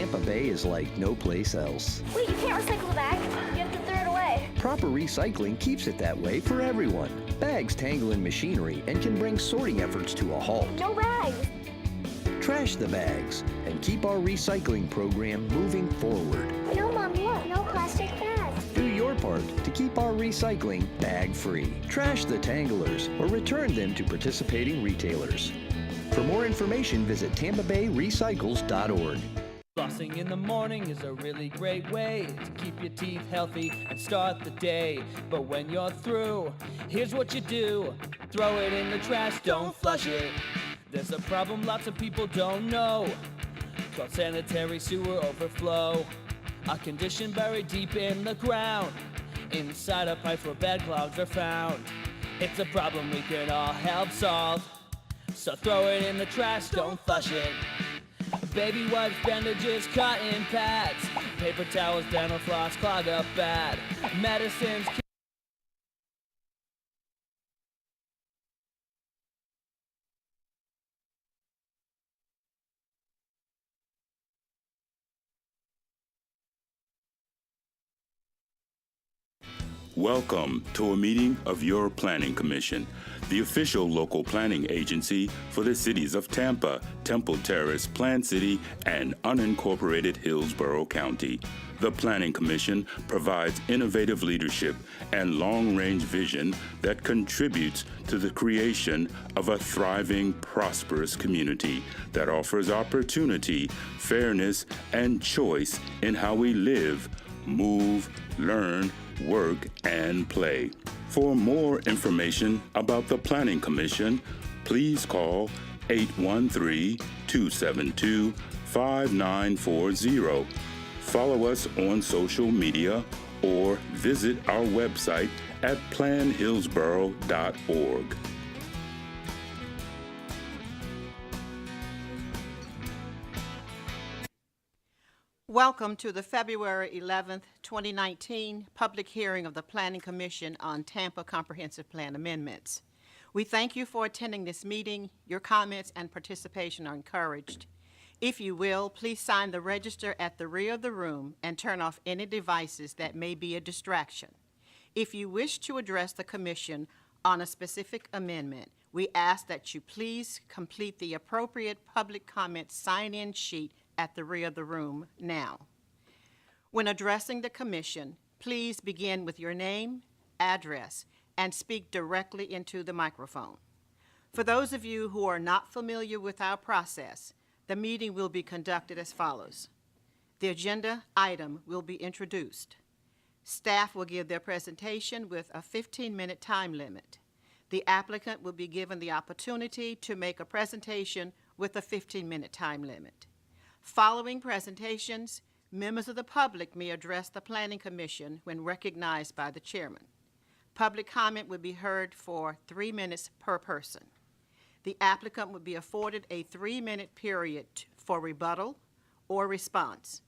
Tampa Bay is like no place else. Wait, you can't recycle the bag. You have to throw it away. Proper recycling keeps it that way for everyone. Bags tangle in machinery and can bring sorting efforts to a halt. No bags. Trash the bags and keep our recycling program moving forward. No, Mom, look. No plastic bags. Do your part to keep our recycling bag-free. Trash the tanglers or return them to participating retailers. For more information, visit tampabayrecycles.org. Flossing in the morning is a really great way to keep your teeth healthy and start the day. But when you're through, here's what you do. Throw it in the trash, don't flush it. There's a problem lots of people don't know, called sanitary sewer overflow. A condition buried deep in the ground, inside a pipe where bad clogs are found. It's a problem we can all help solve. So throw it in the trash, don't flush it. Baby wipes, bandages, cotton pads, paper towels, dental floss, clog up bad. Medicines. Welcome to a meeting of your Planning Commission, the official local planning agency for the cities of Tampa, Temple Terrace, Plant City, and unincorporated Hillsborough County. The Planning Commission provides innovative leadership and long-range vision that contributes to the creation of a thriving, prosperous community that offers opportunity, fairness, and choice in how we live, move, learn, work, and play. For more information about the Planning Commission, please call 813-272-5940. Follow us on social media or visit our website at planhillsborough.org. Welcome to the February 11th, 2019 public hearing of the Planning Commission on Tampa Comprehensive Plan amendments. We thank you for attending this meeting. Your comments and participation are encouraged. If you will, please sign the register at the rear of the room and turn off any devices that may be a distraction. If you wish to address the Commission on a specific amendment, we ask that you please complete the appropriate public comment sign-in sheet at the rear of the room now. When addressing the Commission, please begin with your name, address, and speak directly into the microphone. For those of you who are not familiar with our process, the meeting will be conducted as follows. The agenda item will be introduced. Staff will give their presentation with a 15-minute time limit. The applicant will be given the opportunity to make a presentation with a 15-minute time limit. Following presentations, members of the public may address the Planning Commission when recognized by the chairman. Public comment will be heard for 3 minutes per person. The applicant will be afforded a 3-minute period for rebuttal or response.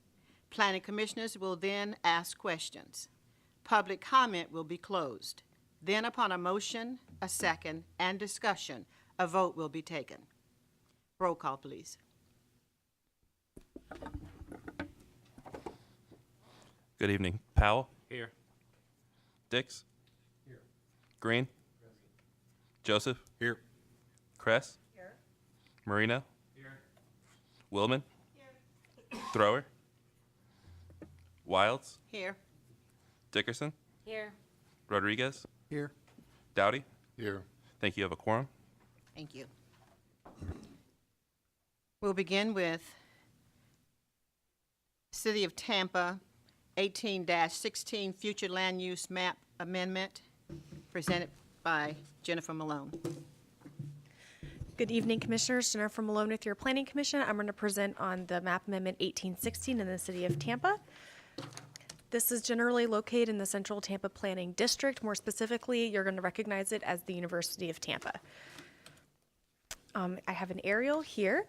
Planning commissioners will then ask questions. Public comment will be closed. Then upon a motion, a second, and discussion, a vote will be taken. Roll call, please. Good evening. Powell? Here. Dix? Here. Green? Present. Joseph? Here. Kress? Here. Marino? Here. Willman? Here. Thrower? Wilds? Here. Dickerson? Here. Rodriguez? Here. Dowdy? Here. Thank you. You have a quorum. Thank you. We'll begin with City of Tampa 18-16 Future Land Use Map Amendment, presented by Jennifer Malone. Good evening, Commissioners. Jennifer Malone with your Planning Commission. I'm going to present on the Map Amendment 1816 in the City of Tampa. This is generally located in the Central Tampa Planning District. More specifically, you're going to recognize it as the University of Tampa. I have an aerial here.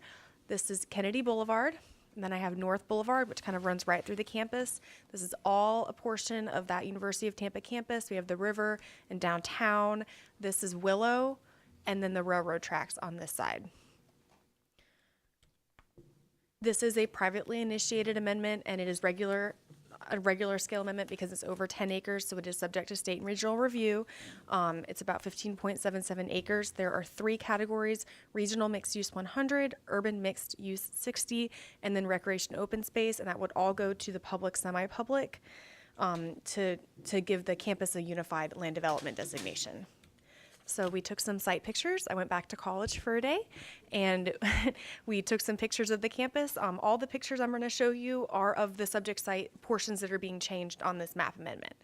This is Kennedy Boulevard. And then I have North Boulevard, which kind of runs right through the campus. This is all a portion of that University of Tampa campus. We have the river and downtown. This is Willow, and then the railroad tracks on this side. This is a privately initiated amendment, and it is a regular scale amendment because it's over 10 acres, so it is subject to state and regional review. It's about 15.77 acres. There are 3 categories: regional mixed use 100, urban mixed use 60, and then recreation open space, and that would all go to the public, semi-public, to give the campus a unified land development designation. So we took some site pictures. I went back to college for a day, and we took some pictures of the campus. All the pictures I'm going to show you are of the subject site portions that are being changed on this map amendment.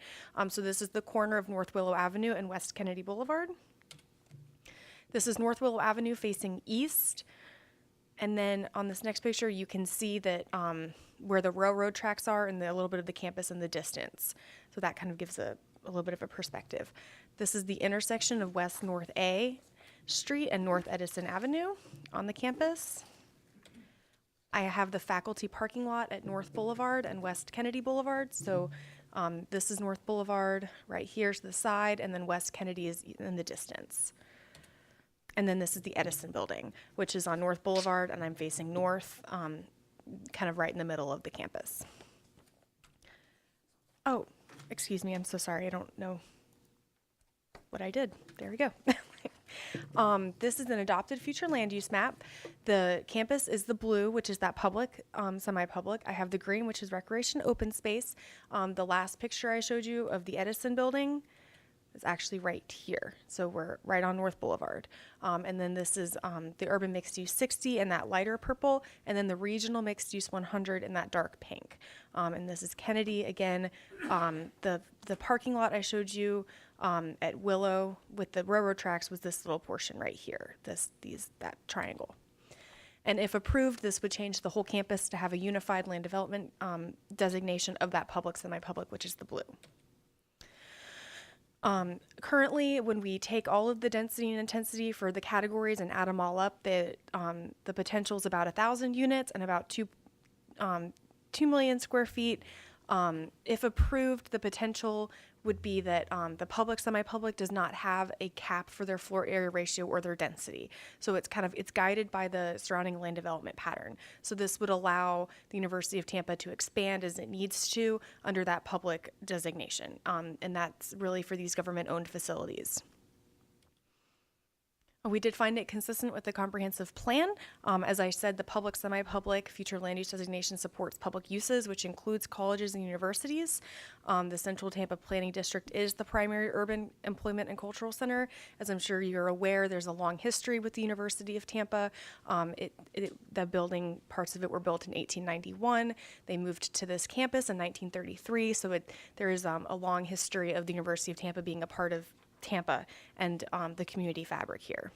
So this is the corner of North Willow Avenue and West Kennedy Boulevard. This is North Willow Avenue facing east. And then on this next picture, you can see that where the railroad tracks are and a little bit of the campus in the distance. So that kind of gives a little bit of a perspective. This is the intersection of West North A Street and North Edison Avenue on the campus. I have the faculty parking lot at North Boulevard and West Kennedy Boulevard. So this is North Boulevard, right here's the side, and then West Kennedy is in the distance. And then this is the Edison building, which is on North Boulevard, and I'm facing north, kind of right in the middle of the campus. Oh, excuse me, I'm so sorry, I don't know what I did. There we go. This is an adopted future land use map. The campus is the blue, which is that public, semi-public. I have the green, which is recreation open space. The last picture I showed you of the Edison building is actually right here. So we're right on North Boulevard. And then this is the urban mixed use 60 in that lighter purple, and then the regional mixed use 100 in that dark pink. And this is Kennedy again. The parking lot I showed you at Willow with the railroad tracks was this little portion right here, that triangle. And if approved, this would change the whole campus to have a unified land development designation of that public, semi-public, which is the blue. Currently, when we take all of the density and intensity for the categories and add them all up, the potential is about 1,000 units and about 2 million square feet. If approved, the potential would be that the public, semi-public does not have a cap for their floor area ratio or their density. So it's guided by the surrounding land development pattern. So this would allow the University of Tampa to expand as it needs to under that public designation. And that's really for these government-owned facilities. We did find it consistent with the comprehensive plan. As I said, the public, semi-public, future land use designation supports public uses, which includes colleges and universities. The Central Tampa Planning District is the primary urban employment and cultural center. As I'm sure you're aware, there's a long history with the University of Tampa. The building, parts of it were built in 1891. They moved to this campus in 1933, so there is a long history of the University of Tampa being a part of Tampa and the community fabric here.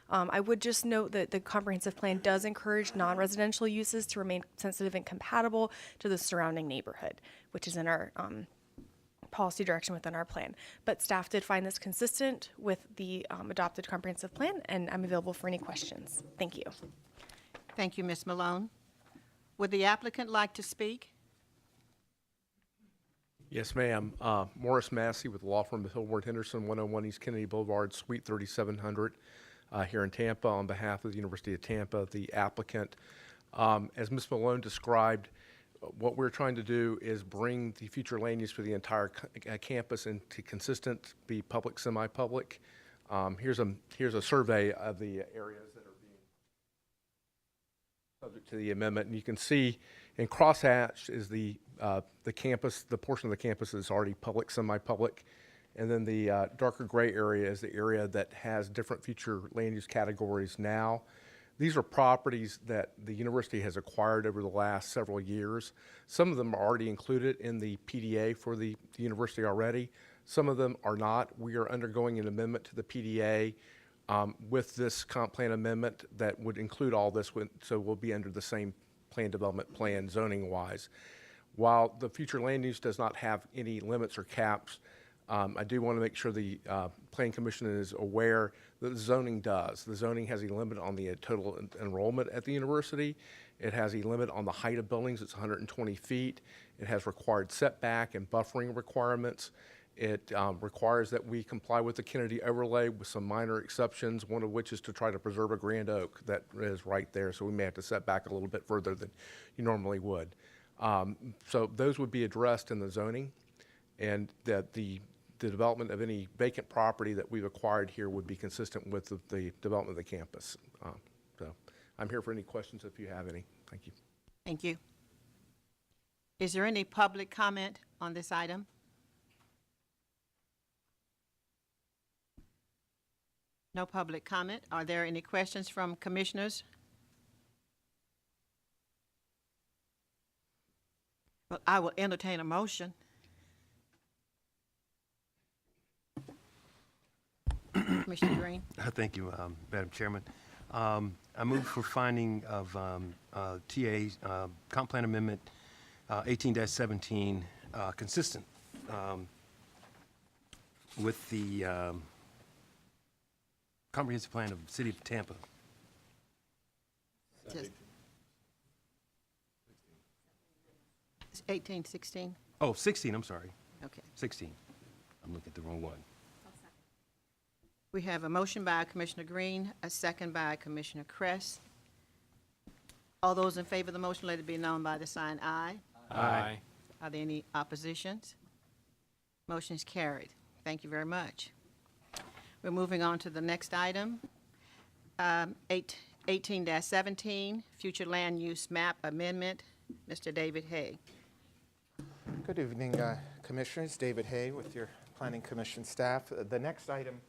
I would just note that the comprehensive plan does encourage non-residential uses to remain sensitive and compatible to the surrounding neighborhood, which is in our policy direction within our plan. But staff did find this consistent with the adopted comprehensive plan, and I'm available for any questions. Thank you. Thank you, Ms. Malone. Would the applicant like to speak? Yes, ma'am. Morris Massey with the law firm of Hillsborough Henderson, 101 East Kennedy Boulevard, Suite 3700, here in Tampa, on behalf of the University of Tampa, the applicant. As Ms. Malone described, what we're trying to do is bring the future land use for the entire campus into consistent, be public, semi-public. Here's a survey of the areas that are being subject to the amendment, and you can see in crosshatched is the campus, the portion of the campus that is already public, semi-public, and then the darker gray area is the area that has different future land use categories now. These are properties that the university has acquired over the last several years. Some of them are already included in the PDA for the university already. Some of them are not. We are undergoing an amendment to the PDA with this comp plan amendment that would include all this, so we'll be under the same plan development plan zoning-wise. While the future land use does not have any limits or caps, I do want to make sure the Planning Commission is aware that the zoning does. The zoning has a limit on the total enrollment at the university. It has a limit on the height of buildings. It's 120 feet. It has required setback and buffering requirements. It requires that we comply with the Kennedy overlay with some minor exceptions, one of which is to try to preserve a grand oak that is right there, so we may have to set back a little bit further than you normally would. So those would be addressed in the zoning, and that the development of any vacant property that we've acquired here would be consistent with the development of the campus. So I'm here for any questions if you have any. Thank you. Thank you. Is there any public comment on this item? No public comment. Are there any questions from commissioners? Well, I will entertain a motion. Commissioner Green. Thank you, Madam Chairman. I move for finding of TA Comp Plan Amendment 18-17 consistent with the comprehensive plan of the City of Tampa. Just- It's 18, 16? Oh, 16, I'm sorry. Okay. 16. I'm looking at the wrong one. We have a motion by Commissioner Green, a second by Commissioner Kress. All those in favor of the motion, let it be known by the sign aye. Aye. Are there any oppositions? Motion is carried. Thank you very much. We're moving on to the next item, 18-17, Future Land Use Map Amendment. Mr. David Hay. Good evening, Commissioners. David Hay with your Planning Commission staff. The next item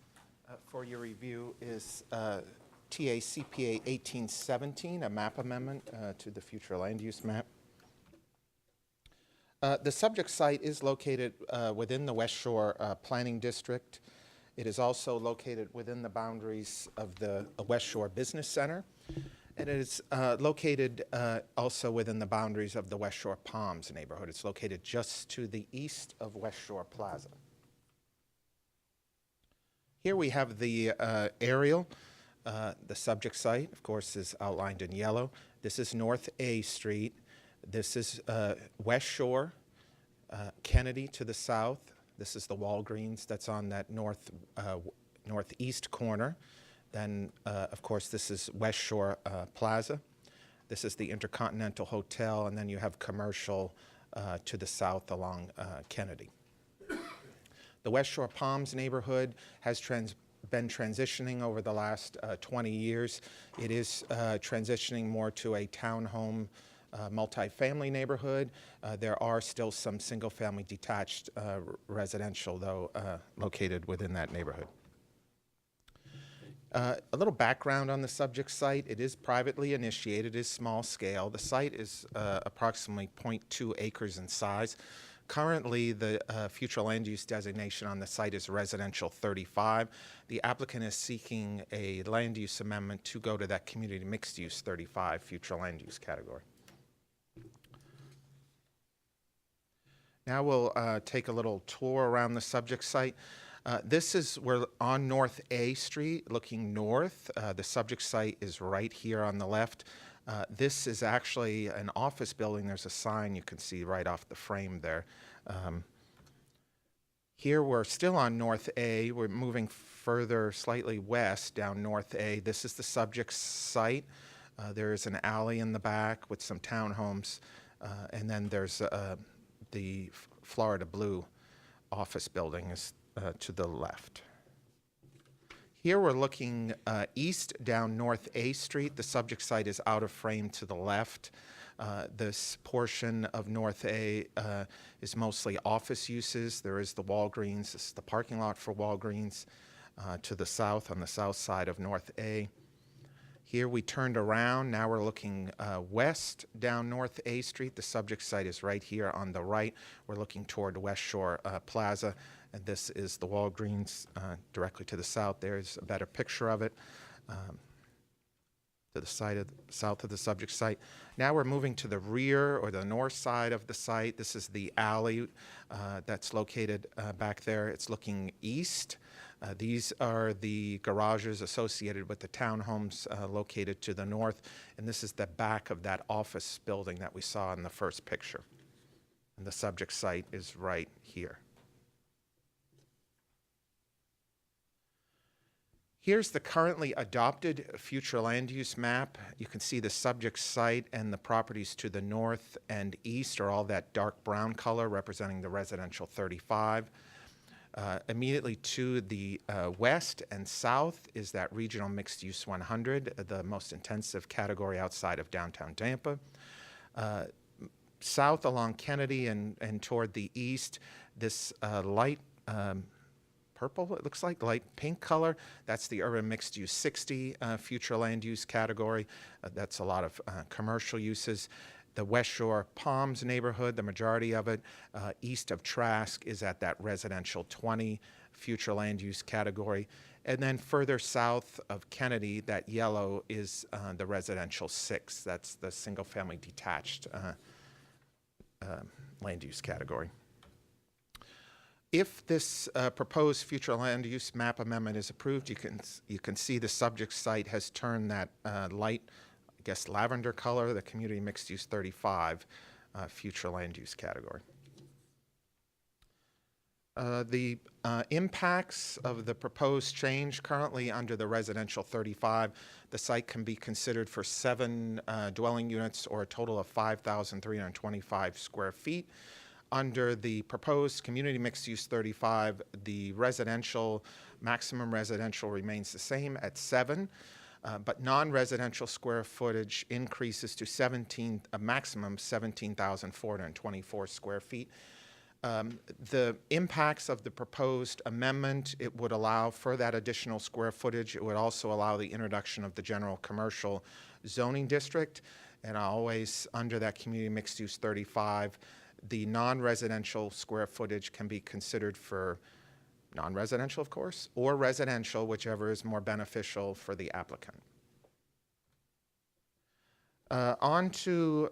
for your review is TACPA 1817, a map amendment to the future land use map. The subject site is located within the West Shore Planning District. It is also located within the boundaries of the West Shore Business Center, and it is located also within the boundaries of the West Shore Palms neighborhood. It's located just to the east of West Shore Plaza. Here we have the aerial. The subject site, of course, is outlined in yellow. This is North A Street. This is West Shore, Kennedy to the south. This is the Walgreens that's on that northeast corner. Then, of course, this is West Shore Plaza. This is the Intercontinental Hotel, and then you have commercial to the south along Kennedy. The West Shore Palms neighborhood has been transitioning over the last 20 years. It is transitioning more to a townhome multifamily neighborhood. There are still some single-family detached residential, though, located within that neighborhood. A little background on the subject site. It is privately initiated. It is small scale. The site is approximately 0.2 acres in size. Currently, the future land use designation on the site is residential 35. The applicant is seeking a land use amendment to go to that community mixed use 35 future land use category. Now we'll take a little tour around the subject site. We're on North A Street looking north. The subject site is right here on the left. This is actually an office building. There's a sign you can see right off the frame there. Here we're still on North A. We're moving further slightly west down North A. This is the subject site. There is an alley in the back with some townhomes, and then there's the Florida Blue office building is to the left. Here we're looking east down North A Street. The subject site is out of frame to the left. This portion of North A is mostly office uses. There is the Walgreens. This is the parking lot for Walgreens to the south, on the south side of North A. Here we turned around. Now we're looking west down North A Street. The subject site is right here on the right. We're looking toward West Shore Plaza. And this is the Walgreens directly to the south. There's a better picture of it to the south of the subject site. Now we're moving to the rear or the north side of the site. This is the alley that's located back there. It's looking east. These are the garages associated with the townhomes located to the north. And this is the back of that office building that we saw in the first picture. And the subject site is right here. Here's the currently adopted future land use map. You can see the subject site and the properties to the north and east are all that dark brown color representing the residential 35. Immediately to the west and south is that regional mixed use 100, the most intensive category outside of downtown Tampa. South along Kennedy and toward the east, this light purple, it looks like, light pink color, that's the urban mixed use 60 future land use category. That's a lot of commercial uses. The West Shore Palms neighborhood, the majority of it, east of Trask, is at that residential 20 future land use category. And then further south of Kennedy, that yellow is the residential 6. That's the single family detached land use category. If this proposed future land use map amendment is approved, you can see the subject site has turned that light, I guess, lavender color, the community mixed use 35 future land use category. The impacts of the proposed change currently under the residential 35, the site can be considered for 7 dwelling units or a total of 5,325 square feet. Under the proposed community mixed use 35, the maximum residential remains the same at 7, but non-residential square footage increases to a maximum 17,424 square feet. The impacts of the proposed amendment, it would allow for that additional square footage. It would also allow the introduction of the general commercial zoning district, and always under that community mixed use 35, the non-residential square footage can be considered for non-residential, of course, or residential, whichever is more beneficial for the applicant. On to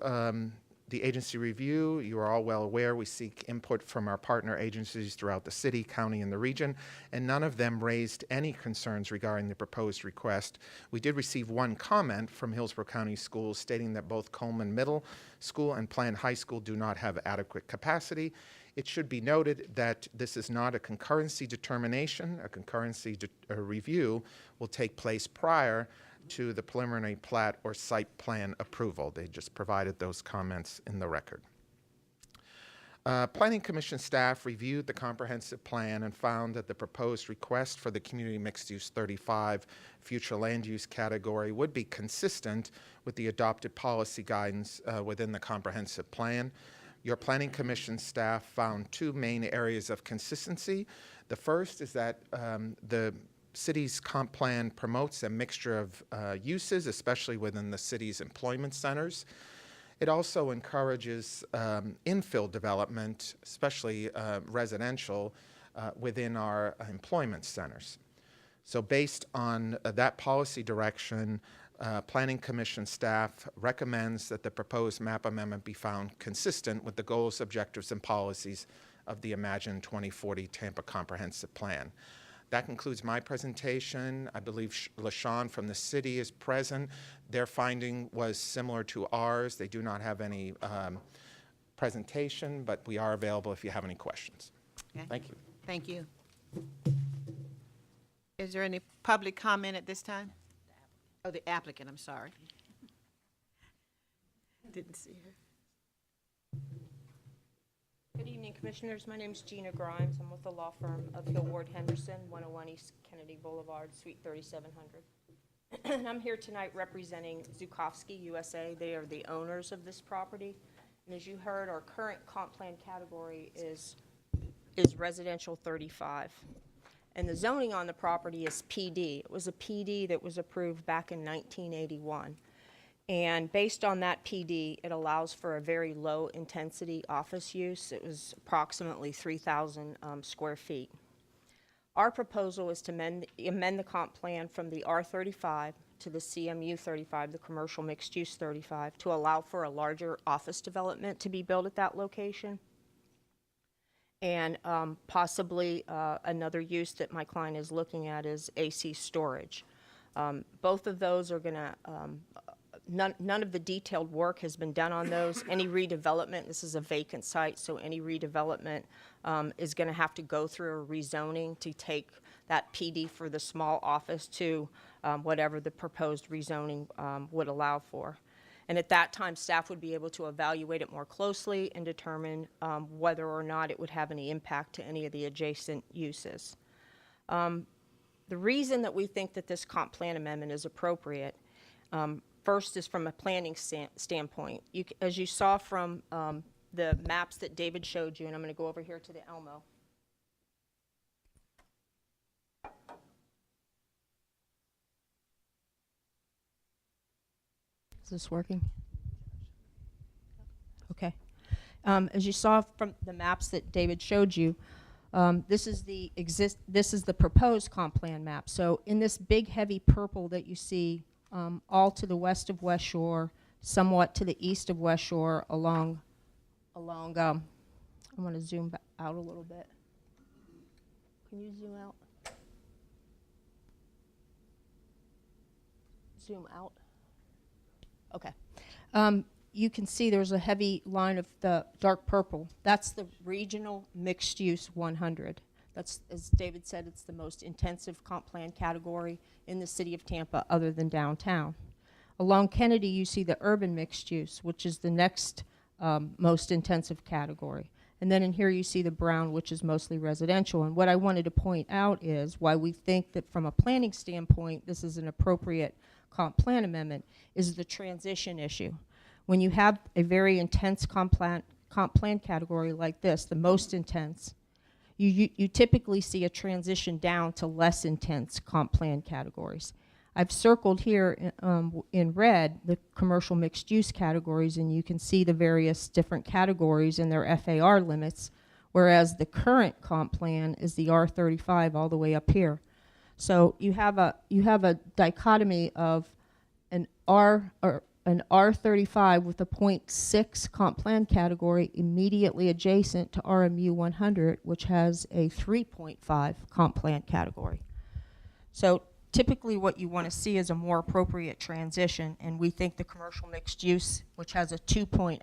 the agency review. You are all well aware we seek input from our partner agencies throughout the city, county, and the region, and none of them raised any concerns regarding the proposed request. We did receive one comment from Hillsborough County Schools stating that both Coleman Middle School and Plant High School do not have adequate capacity. It should be noted that this is not a concurrency determination. A concurrency review will take place prior to the preliminary plat or site plan approval. They just provided those comments in the record. Planning Commission staff reviewed the comprehensive plan and found that the proposed request for the community mixed use 35 future land use category would be consistent with the adopted policy guidance within the comprehensive plan. Your Planning Commission staff found 2 main areas of consistency. The first is that the city's comp plan promotes a mixture of uses, especially within the city's employment centers. It also encourages infill development, especially residential, within our employment centers. So based on that policy direction, Planning Commission staff recommends that the proposed map amendment be found consistent with the goals, objectives, and policies of the Imagine 2040 Tampa Comprehensive Plan. That concludes my presentation. I believe LaShawn from the city is present. Their finding was similar to ours. They do not have any presentation, but we are available if you have any questions. Okay. Thank you. Thank you. Is there any public comment at this time? Oh, the applicant, I'm sorry. Didn't see her. Good evening, Commissioners. My name is Gina Grimes. I'm with the law firm of Hill Ward Henderson, 101 East Kennedy Boulevard, Suite 3700. I'm here tonight representing Zukovsky USA. They are the owners of this property. And as you heard, our current comp plan category is residential 35. And the zoning on the property is PD. It was a PD that was approved back in 1981. And based on that PD, it allows for a very low intensity office use. It was approximately 3,000 square feet. Our proposal is to amend the comp plan from the R35 to the CMU 35, the commercial mixed use 35, to allow for a larger office development to be built at that location. And possibly another use that my client is looking at is AC storage. Both of those are going to none of the detailed work has been done on those. Any redevelopment, this is a vacant site, so any redevelopment is going to have to go through a rezoning to take that PD for the small office to whatever the proposed rezoning would allow for. And at that time, staff would be able to evaluate it more closely and determine whether or not it would have any impact to any of the adjacent uses. The reason that we think that this comp plan amendment is appropriate, first is from a planning standpoint. As you saw from the maps that David showed you, and I'm going to go over here to the Elmo. Is this working? Okay. As you saw from the maps that David showed you, this is the proposed comp plan map. So in this big heavy purple that you see all to the west of West Shore, somewhat to the east of West Shore, along I want to zoom out a little bit. Can you zoom out? Zoom out. Okay. You can see there's a heavy line of the dark purple. That's the regional mixed use 100. That's, as David said, it's the most intensive comp plan category in the city of Tampa other than downtown. Along Kennedy, you see the urban mixed use, which is the next most intensive category. And then in here you see the brown, which is mostly residential. And what I wanted to point out is why we think that from a planning standpoint, this is an appropriate comp plan amendment, is the transition issue. When you have a very intense comp plan category like this, the most intense, you typically see a transition down to less intense comp plan categories. I've circled here in red the commercial mixed use categories, and you can see the various different categories and their FAR limits, whereas the current comp plan is the R35 all the way up here. So you have a dichotomy of an R35 with a 0.6 comp plan category immediately adjacent to RMU 100, which has a 3.5 comp plan category. So typically what you want to see is a more appropriate transition, and we think the commercial mixed use, which has a 2.0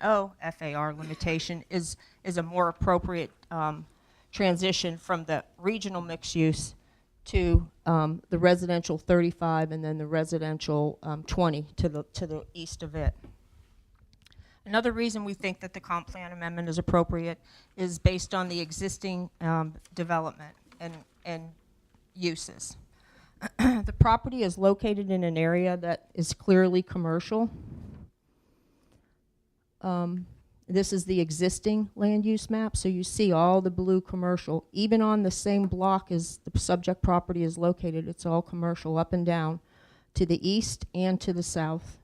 FAR limitation, is a more appropriate transition from the regional mixed use to the residential 35 and then the residential 20 to the east of it. Another reason we think that the comp plan amendment is appropriate is based on the existing development and uses. The property is located in an area that is clearly commercial. This is the existing land use map, so you see all the blue commercial. Even on the same block as the subject property is located, it's all commercial up and down to the east and to the south.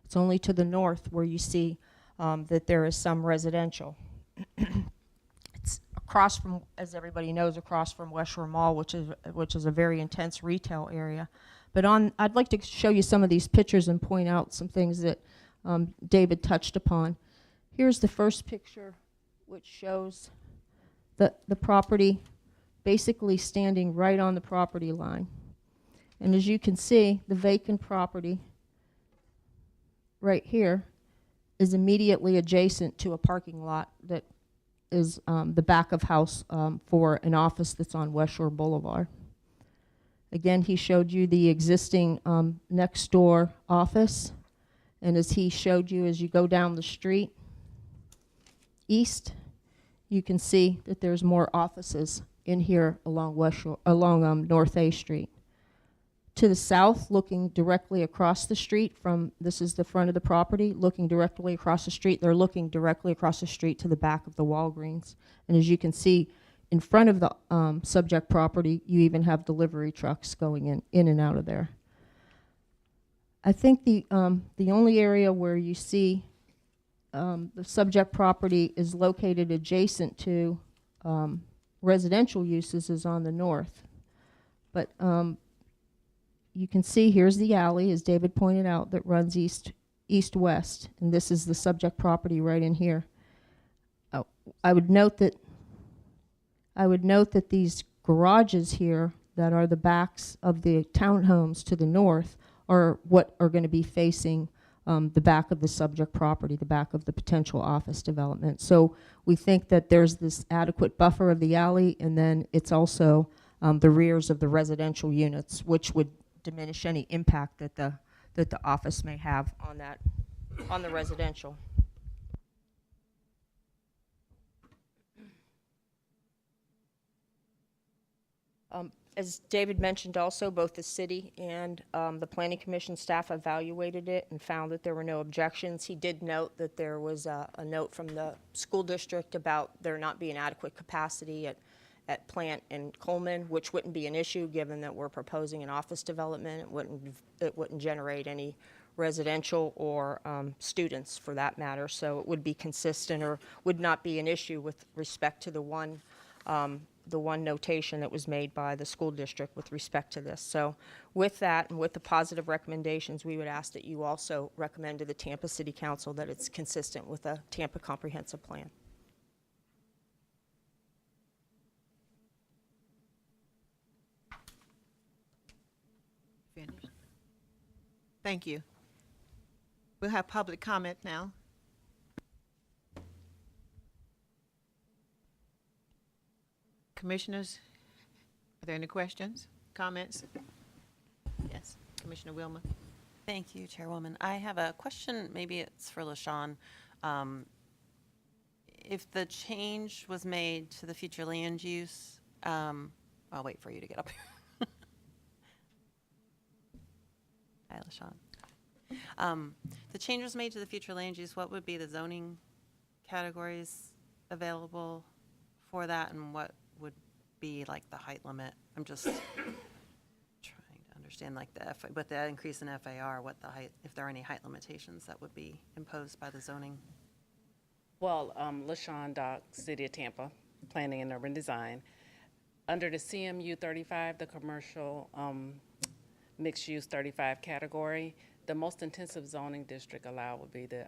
It's only to the north where you see that there is some residential. It's across from, as everybody knows, across from West Shore Mall, which is a very intense retail area. But I'd like to show you some of these pictures and point out some things that David touched upon. Here's the first picture, which shows the property basically standing right on the property line. And as you can see, the vacant property right here is immediately adjacent to a parking lot that is the back of house for an office that's on West Shore Boulevard. Again, he showed you the existing next door office. And as he showed you, as you go down the street east, you can see that there's more offices in here along West Shore, along North A Street. To the south, looking directly across the street from, this is the front of the property, looking directly across the street, they're looking directly across the street to the back of the Walgreens. And as you can see, in front of the subject property, you even have delivery trucks going in and out of there. I think the only area where you see the subject property is located adjacent to residential uses is on the north. But you can see here's the alley, as David pointed out, that runs east-west, and this is the subject property right in here. I would note that these garages here that are the backs of the townhomes to the north are what are going to be facing the back of the subject property, the back of the potential office development. So we think that there's this adequate buffer of the alley, and then it's also the rears of the residential units, which would diminish any impact that the office may have on the residential. As David mentioned also, both the city and the Planning Commission staff evaluated it and found that there were no objections. He did note that there was a note from the school district about there not being adequate capacity at Plant and Coleman, which wouldn't be an issue given that we're proposing an office development. It wouldn't generate any residential or students for that matter, so it would be consistent or would not be an issue with respect to the one notation that was made by the school district with respect to this. So with that and with the positive recommendations, we would ask that you also recommend to the Tampa City Council that it's consistent with the Tampa Comprehensive Plan. Finished. Thank you. We'll have public comment now. Commissioners, are there any questions, comments? Yes, Commissioner Wilmer. Thank you, Chairwoman. I have a question, maybe it's for LaShawn. If the change was made to the future land use, I'll wait for you to get up here. Hi, LaShawn. The change was made to the future land use, what would be the zoning categories available for that, and what would be like the height limit? I'm just trying to understand, like with the increase in FAR, what the height, if there are any height limitations that would be imposed by the zoning. Well, LaShawn Dock, City of Tampa, Planning and Urban Design. Under the CMU 35, the commercial mixed use 35 category, the most intensive zoning district allowed would be the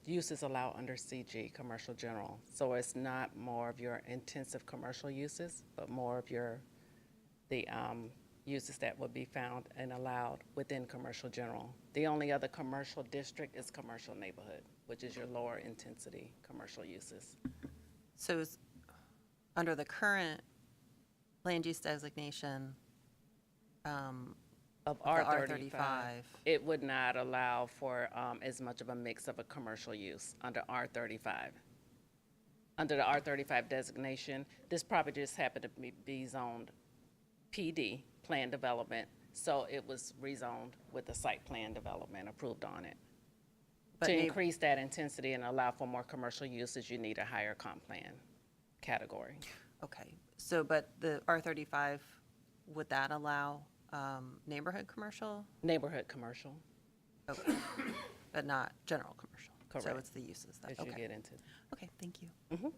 uses allowed under CG, commercial general. So it's not more of your intensive commercial uses, but more of the uses that would be found and allowed within commercial general. The only other commercial district is commercial neighborhood, which is your lower intensity commercial uses. So is, under the current land use designation, of the R35, it would not allow for as much of a mix of a commercial use under R35. Under the R35 designation, this property just happened to be zoned PD, plan development, so it was rezoned with the site plan development approved on it. But to increase that intensity and allow for more commercial uses, you need a higher comp plan category. Okay, so but the R35, would that allow neighborhood commercial? Neighborhood commercial. Okay, but not general commercial. Correct. So it's the uses that, As you get into. Okay, thank you. Mm-hmm.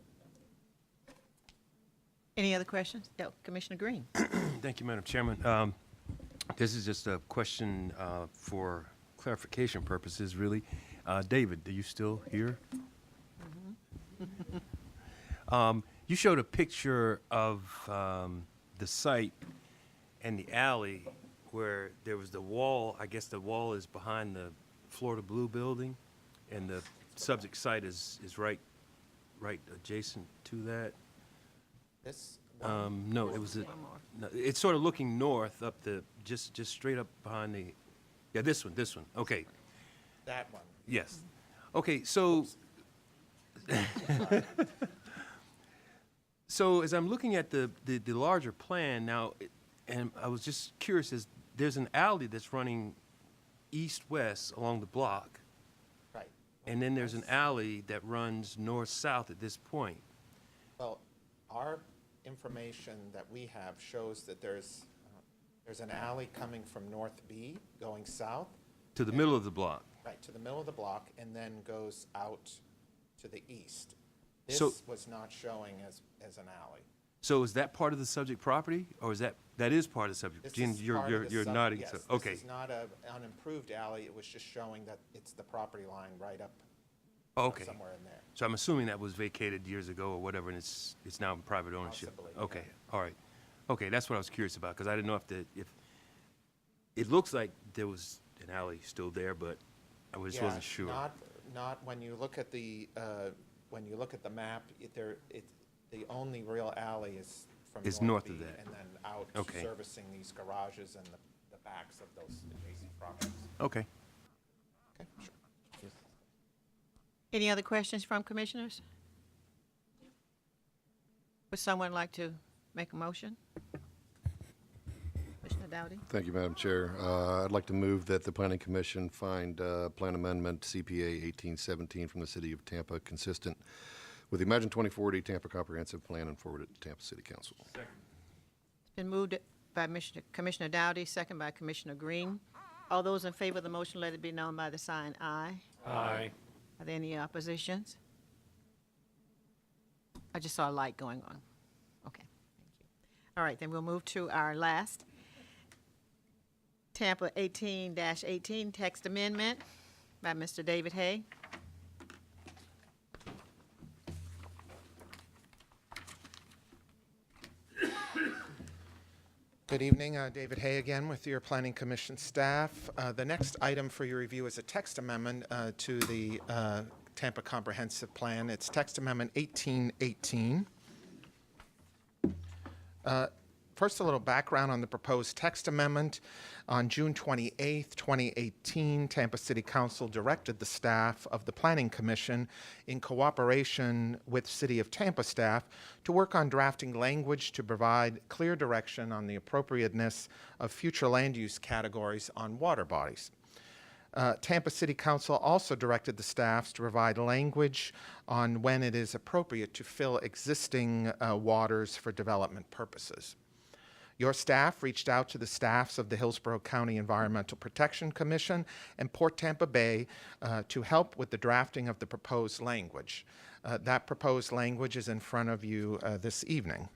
Any other questions? No, Commissioner Green. Thank you, Madam Chairman. This is just a question for clarification purposes, really. David, are you still here? You showed a picture of the site and the alley where there was the wall. I guess the wall is behind the Florida Blue building, and the subject site is right adjacent to that. This No, it was no, it's sort of looking north up the just straight up behind the. Yeah, this one. Okay. that one. Yes. Okay, so so as I'm looking at the larger plan now, and I was just curious, there's an alley that's running east-west along the block, Right. and then there's an alley that runs north-south at this point. Well, our information that we have shows that there's an alley coming from North B going south. To the middle of the block. Right, to the middle of the block, and then goes out to the east. So- This was not showing as an alley. So is that part of the subject property, or is that is part of the subject? This Gene, is you're part of the you're sub- nodding. Yes, So, okay. this is not an unimproved alley, it was just showing that it's the property line right up Okay. somewhere in there. So I'm assuming that was vacated years ago or whatever, and it's now in private ownership. Possibly, Okay, yeah. all right. Okay, that's what I was curious about, because I didn't know if it looks like there was an alley still there, but I just wasn't sure. Not when you look at the map, the only real alley is from Is North north B of that. and then out Okay. servicing these garages and the backs of those adjacent projects. Okay. Okay, sure. Any other questions from commissioners? Would someone like to make a motion? Commissioner Dowdy? Thank you, Madam Chair. I'd like to move that the Planning Commission find Plan Amendment CPA 1817 from the City of Tampa consistent with the Imagine 2040 Tampa Comprehensive Plan and forward it to Tampa City Council. It's been moved by Commissioner Dowdy, second by Commissioner Green. All those in favor of the motion, let it be known by the sign aye. Aye. Are there any oppositions? I just saw a light going on. Okay, thank you. All right, then we'll move to our last Tampa 18-18 text amendment by Mr. David Hay. Good evening, David Hay again with your Planning Commission staff. The next item for your review is a text amendment to the Tampa Comprehensive Plan. It's text amendment 1818. First, a little background on the proposed text amendment. On June 28, 2018, Tampa City Council directed the staff of the Planning Commission, in cooperation with City of Tampa staff, to work on drafting language to provide clear direction on the appropriateness of future land use categories on water bodies. Tampa City Council also directed the staffs to provide language on when it is appropriate to fill existing waters for development purposes. Your staff reached out to the staffs of the Hillsborough County Environmental Protection Commission and Port Tampa Bay to help with the drafting of the proposed language. That proposed language is in front of you this evening.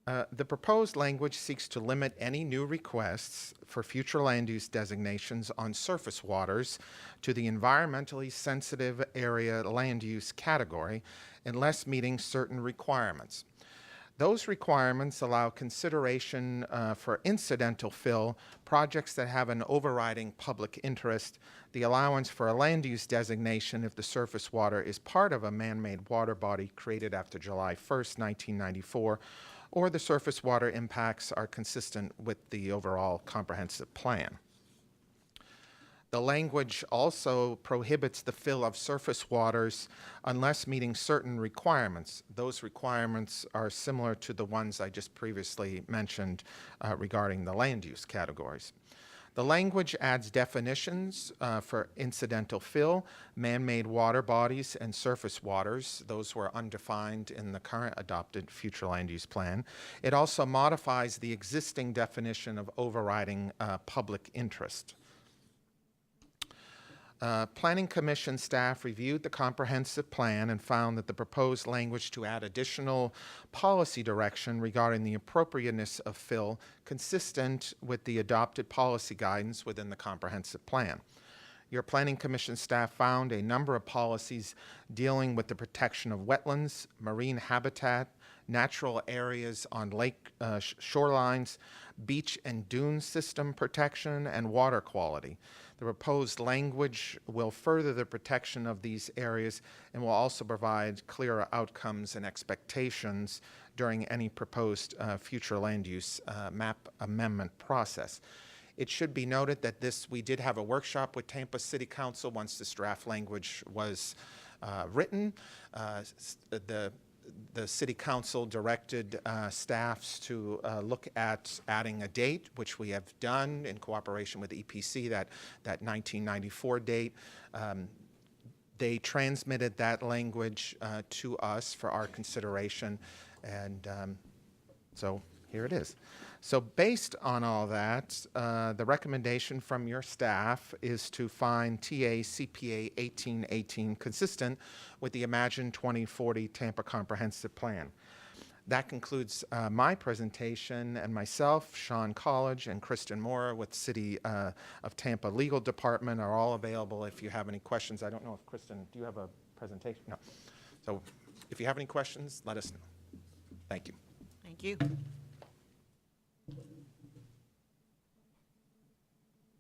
The proposed language seeks to limit any new requests for future land use designations on surface waters to the environmentally sensitive area land use category unless meeting certain requirements. Those requirements allow consideration for incidental fill, projects that have an overriding public interest, the allowance for a land use designation if the surface water is part of a man-made water body created after July 1st, 1994, or the surface water impacts are consistent with the overall comprehensive plan. The language also prohibits the fill of surface waters unless meeting certain requirements. Those requirements are similar to the ones I just previously mentioned regarding the land use categories. The language adds definitions for incidental fill, man-made water bodies, and surface waters. Those were undefined in the current adopted future land use plan. It also modifies the existing definition of overriding public interest. Planning Commission staff reviewed the comprehensive plan and found that the proposed language to add additional policy direction regarding the appropriateness of fill consistent with the adopted policy guidance within the comprehensive plan. Your Planning Commission staff found a number of policies dealing with the protection of wetlands, marine habitat, natural areas on lake shorelines, beach and dune system protection, and water quality. The proposed language will further the protection of these areas and will also provide clearer outcomes and expectations during any proposed future land use map amendment process. It should be noted that we did have a workshop with Tampa City Council once this draft language was written. The City Council directed staffs to look at adding a date, which we have done in cooperation with EPC, that 1994 date. They transmitted that language to us for our consideration, and so here it is. So based on all that, the recommendation from your staff is to find TA CPA 1818 consistent with the Imagine 2040 Tampa Comprehensive Plan. That concludes my presentation, and myself, Sean College, and Kristen Moore with City of Tampa Legal Department are all available if you have any questions. I don't know if Kristen, do you have a presentation? No. So if you have any questions, let us know. Thank you. Thank you.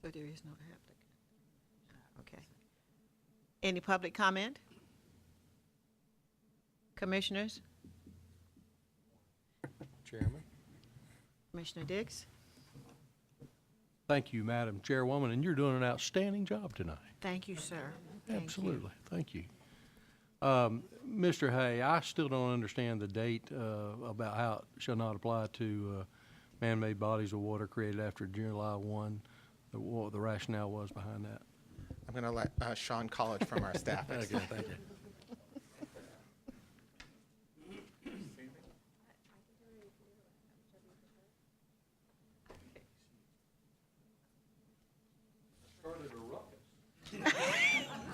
So there is no applicant. Okay. Any public comment? Commissioners? Chairman. Commissioner Dix? Thank you, Madam Chairwoman, and you're doing an outstanding job tonight. Thank you, sir. Thank you. Absolutely. Thank you. Mr. Hay, I still don't understand the date about how it shall not apply to man-made bodies of water created after July 1, what the rationale was behind that. I'm going to let Sean College from our staff. Okay, thank you.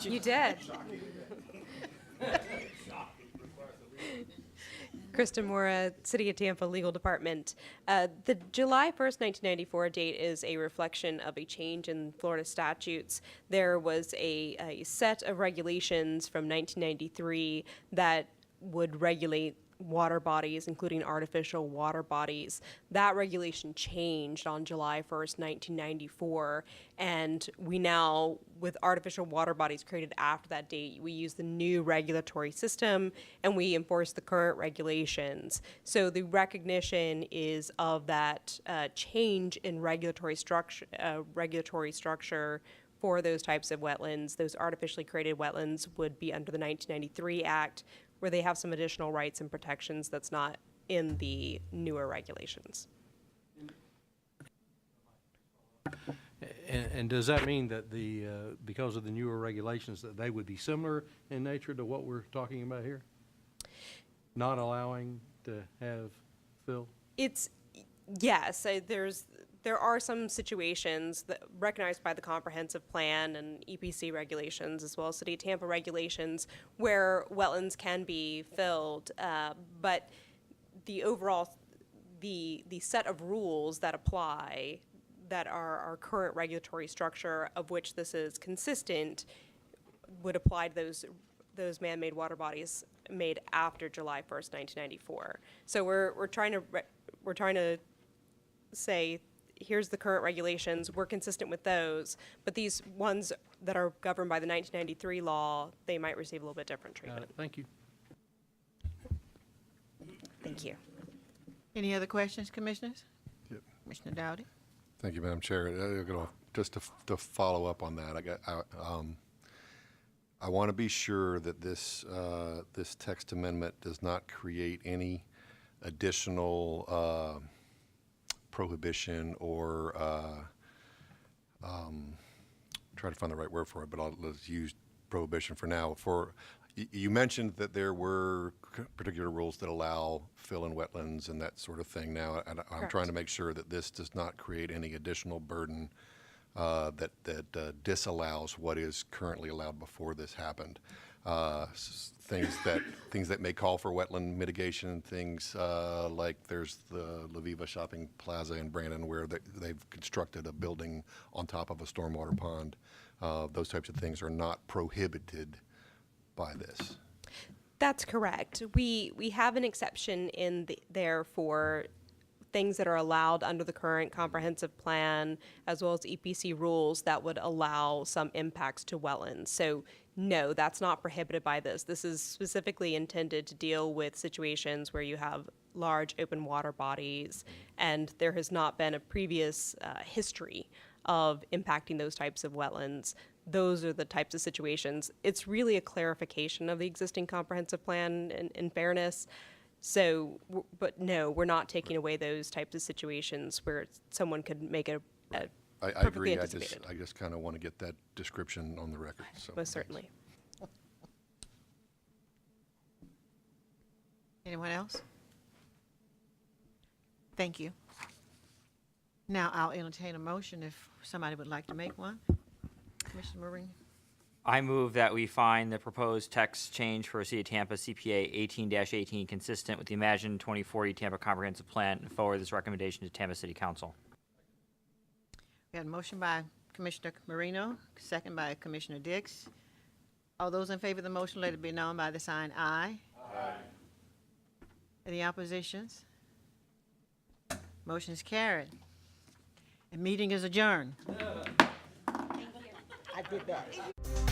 You did. Krista Mora, City of Tampa Legal Department. The July 1st, 1994 date is a reflection of a change in Florida statutes. There was a set of regulations from 1993 that would regulate water bodies, including artificial water bodies. That regulation changed on July 1st, 1994, and we now, with artificial water bodies created after that date, we use the new regulatory system and we enforce the current regulations. So the recognition is of that change in regulatory structure for those types of wetlands. Those artificially created wetlands would be under the 1993 Act, where they have some additional rights and protections that's not in the newer regulations. And does that mean that because of the newer regulations, that they would be similar in nature to what we're talking about here? Not allowing to have fill? Yes, there are some situations that recognized by the comprehensive plan and EPC regulations, as well as City of Tampa regulations, where wetlands can be filled, but the overall, the set of rules that apply that are our current regulatory structure, of which this is consistent, would apply to those man-made water bodies made after July 1st, 1994. So we're trying to say, here's the current regulations, we're consistent with those, but these ones that are governed by the 1993 law, they might receive a little bit different treatment. Thank you. Thank you. Any other questions, Commissioners? Yep. Commissioner Dowdy? Thank you, Madam Chair. Just to follow up on that, I want to be sure that this text amendment does not create any additional prohibition or try to find the right word for it, but let's use prohibition for now. You mentioned that there were particular rules that allow fill in wetlands and that sort of thing now, and I'm trying to make sure that this does not create any additional burden that disallows what is currently allowed before this happened. Things that may call for wetland mitigation, things like there's the La Viva Shopping Plaza in Brandon where they've constructed a building on top of a stormwater pond. Those types of things are not prohibited by this. That's correct. We have an exception in there for things that are allowed under the current comprehensive plan, as well as EPC rules that would allow some impacts to wetlands. So no, that's not prohibited by this. This is specifically intended to deal with situations where you have large open water bodies and there has not been a previous history of impacting those types of wetlands. Those are the types of situations. It's really a clarification of the existing comprehensive plan in fairness. So, but no, we're not taking away those types of situations where someone could make a I agree. I just kind of want to get that description on the record. So. Most certainly. Anyone else? Thank you. Now I'll entertain a motion if somebody would like to make one. Commissioner Marine. I move that we find the proposed text change for City of Tampa CPA 18-18 consistent with the Imagine 2040 Tampa Comprehensive Plan and forward this recommendation to Tampa City Council. We had a motion by Commissioner Marino, second by Commissioner Dix. All those in favor of the motion, let it be known by the sign aye. Aye. Any oppositions? Motion is carried. The meeting is adjourned. I did that.